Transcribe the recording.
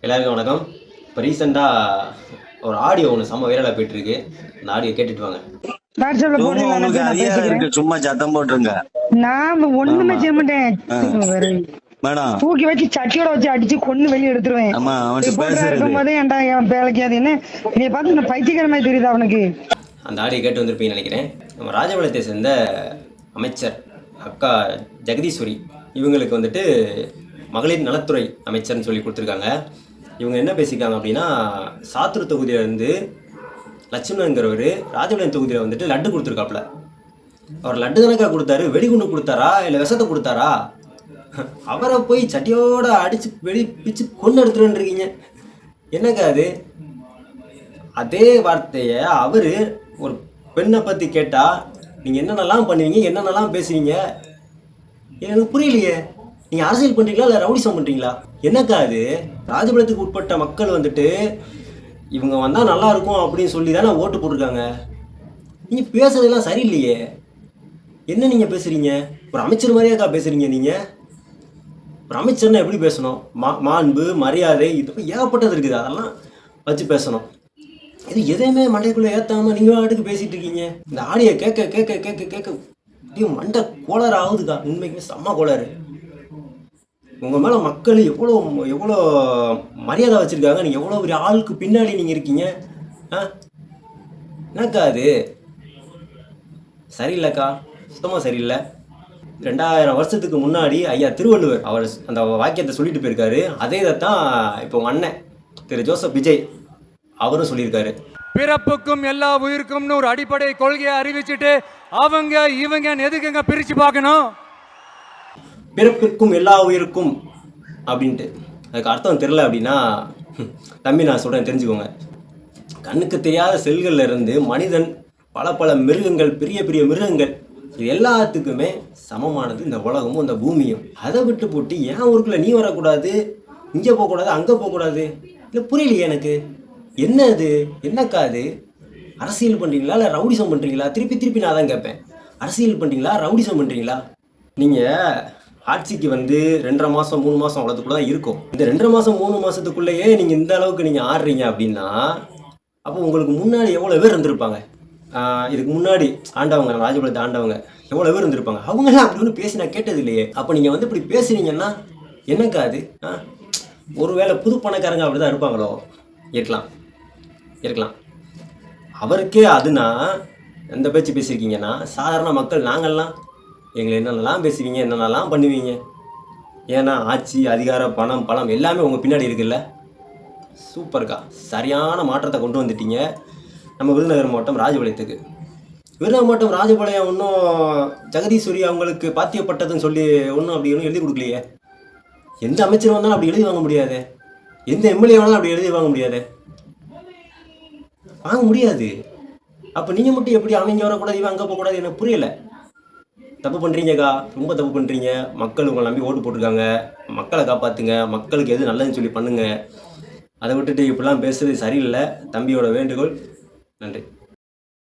எல்லாருக்கும் வணக்கம். இப்போ ரீசெண்டாக ஒரு ஆடியோ ஒன்று செம்ம வைரலாக போயிட்டு இருக்கு. அந்த ஆடியோ கேட்டுட்டு வாங்க. சும்மா சத்தம் போட்டுருங்க. நான் ஒண்ணுமே செய்ய மாட்டேன். தூக்கி வச்சு சட்டியோட வச்சு அடிச்சு கொண்டு வெளியே எடுத்துருவேன். என் பேலைக்காது என்ன என்னை பார்த்து இந்த பைத்தியக்கார மாதிரி தெரியுது அவனுக்கு. அந்த ஆடியோ கேட்டு வந்திருப்பீங்கன்னு நினைக்கிறேன். நம்ம ராஜபாளையத்தை சேர்ந்த அமைச்சர் அக்கா ஜெகதீஸ்வரி இவங்களுக்கு வந்துட்டு மகளிர் நலத்துறை அமைச்சர்னு சொல்லி கொடுத்துருக்காங்க. இவங்க என்ன பேசியிருக்காங்க அப்படின்னா, சாத்தூர் தொகுதியிலேருந்து லட்சுமணங்கிறவர் ராஜபாளையம் தொகுதியில் வந்துட்டு லட்டு கொடுத்துருக்காப்புல. அவர் லட்டு கணக்காக கொடுத்தாரு, வெடிகுண்டு கொடுத்தாரா இல்லை விஷத்தை கொடுத்தாரா? அவரை போய் சட்டியோட அடித்து பிச்சு கொண்டு எடுத்துருக்கீங்க. என்னக்கா அது? அதே வார்த்தையை அவர் ஒரு பெண்ணை பற்றி கேட்டால் நீங்கள் என்னென்னலாம் பண்ணுவீங்க, என்னென்னலாம் பேசுவீங்க? எனக்கு புரியலையே. நீங்கள் அரசியல் பண்ணுறீங்களா இல்லை ரவுடிசம் பண்ணுறீங்களா? என்னக்கா அது? ராஜபாளையத்துக்கு உட்பட்ட மக்கள் வந்துட்டு இவங்க வந்தால் நல்லா இருக்கும் அப்படின்னு சொல்லி தானே ஓட்டு போட்டிருக்காங்க. நீங்கள் பேசுறதெல்லாம் சரியில்லையே. என்ன நீங்கள் பேசுகிறீங்க? ஒரு அமைச்சர் மாதிரியாக்கா பேசுகிறீங்க நீங்கள்? ஒரு அமைச்சர்னா எப்படி பேசணும்? மாண்பு, மரியாதை, இது ஏகப்பட்டது இருக்குது. அதெல்லாம் வச்சு பேசணும். இது எதையுமே மண்டைக்குள்ளே ஏற்றாமல் நீங்கள் வாட்டுக்கு பேசிகிட்டு இருக்கீங்க. இந்த ஆடியை கேட்க கேட்க கேட்க கேட்க இப்படியும் மண்டை கோளாறு ஆகுதுக்கா. உண்மைக்குமே செம்ம கோளாறு. உங்கள் மேலே மக்கள் எவ்வளோ எவ்வளோ மரியாதை வச்சுருக்காங்க. நீங்கள் எவ்வளோ பெரிய ஆளுக்கு பின்னாடி நீங்கள் இருக்கீங்க. என்னக்கா அது? சரியில்லைக்கா, சுத்தமாக சரியில்லை. 2000 வருஷத்துக்கு முன்னாடி ஐயா திருவள்ளுவர் அவர் அந்த வாக்கியத்தை சொல்லிட்டு போயிருக்காரு. அதே தான் இப்போ உங்கள் அண்ணன் திரு ஜோசப் விஜய் அவரும் சொல்லியிருக்காரு. பிறப்புக்கும் எல்லா உயிருக்கும்னு ஒரு அடிப்படை கொள்கையை அறிவிச்சுட்டு அவங்க இவங்க எதுக்குங்க பிரித்து பார்க்கணும்? பிறப்பிற்கும் எல்லா உயிருக்கும் அப்படின்ட்டு அதுக்கு அர்த்தம் தெரில அப்படின்னா தம்பி நான் சொல்கிறேன், தெரிஞ்சுக்கோங்க. கண்ணுக்கு தெரியாத செல்கள்ல இருந்து மனிதன் பல பல மிருகங்கள், பெரிய பெரிய மிருகங்கள், இது எல்லாத்துக்குமே சமமானது இந்த உலகமும் இந்த பூமியும். அதை விட்டு போட்டு ஏன் ஊருக்குள்ள நீ வரக்கூடாது, இங்கே போகக்கூடாது, அங்கே போகக்கூடாது? இல்லை புரியலையே எனக்கு. என்ன அது? என்னக்கா அது? அரசியல் பண்ணுறீங்களா இல்லை ரவுடிசம் பண்ணுறீங்களா? திருப்பி திருப்பி நான் தான் கேட்பேன். அரசியல் பண்ணுறீங்களா ரவுடிசம் பண்ணுறீங்களா? நீங்கள் ஆட்சிக்கு வந்து 2.5 மாதம் 3 மாதம் அவ்வளோத்துக்குள்ள தான் இருக்கும். இந்த 2.5 மாதம் 3 மாதத்துக்குள்ளேயே நீங்கள் இந்த அளவுக்கு நீங்கள் ஆடுறீங்க அப்படின்னா அப்போ உங்களுக்கு முன்னாடி எவ்வளோ பேர் இருந்திருப்பாங்க? இதுக்கு முன்னாடி ஆண்டவங்க, ராஜபாளையத்தை ஆண்டவங்க எவ்வளோ பேர் இருந்திருப்பாங்க? அவங்களாம் அப்படி ஒன்று பேசி நான் கேட்டது இல்லையே. அப்போ நீங்கள் வந்து இப்படி பேசுறீங்கன்னா என்னக்கா அது? ஒருவேளை புது பணக்காரங்க அப்படி தான் இருப்பாங்களோ? இருக்கலாம் இருக்கலாம். அவருக்கே அதுனா எந்த பேச்சு பேசியிருக்கீங்கன்னா, சாதாரண மக்கள் நாங்கள்லாம் எங்களை என்னென்னலாம் பேசுவீங்க, என்னென்னலாம் பண்ணுவீங்க? ஏன்னா ஆட்சி, அதிகாரம், பணம் எல்லாமே உங்கள் பின்னாடி இருக்குல்ல. சூப்பர்க்கா, சரியான மாற்றத்தை கொண்டு வந்துட்டீங்க நம்ம விருதுநகர் மாவட்டம் ராஜபாளையத்துக்கு. விருதுநகர் மாவட்டம் ராஜபாளையம் ஒன்றும் ஜெகதீஸ்வரி அவங்களுக்கு பாத்தியப்பட்டதுன்னு சொல்லி ஒன்றும் அப்படி ஒன்றும் எழுதி கொடுக்கலையே. எந்த அமைச்சர் வந்தாலும் அப்படி எழுதி வாங்க முடியாது. எந்த எம்எல்ஏ வேணாலும் அப்படி எழுதி வாங்க முடியாது. வாங்க முடியாது. அப்போ நீங்கள் மட்டும் எப்படி அவங்க வரக்கூடாது, இவன் அங்கே போகக்கூடாது? எனக்கு புரியலை. தப்பு பண்ணுறீங்கக்கா, ரொம்ப தப்பு பண்ணுறீங்க. மக்கள் உங்களை நம்பி ஓட்டு போட்டிருக்காங்க. மக்களை காப்பாற்றுங்க, மக்களுக்கு எது நல்லதுன்னு சொல்லி பண்ணுங்கள். அதை விட்டுட்டு இப்படிலாம் பேசுறது சரியில்லை. தம்பியோட வேண்டுகோள். நன்றி.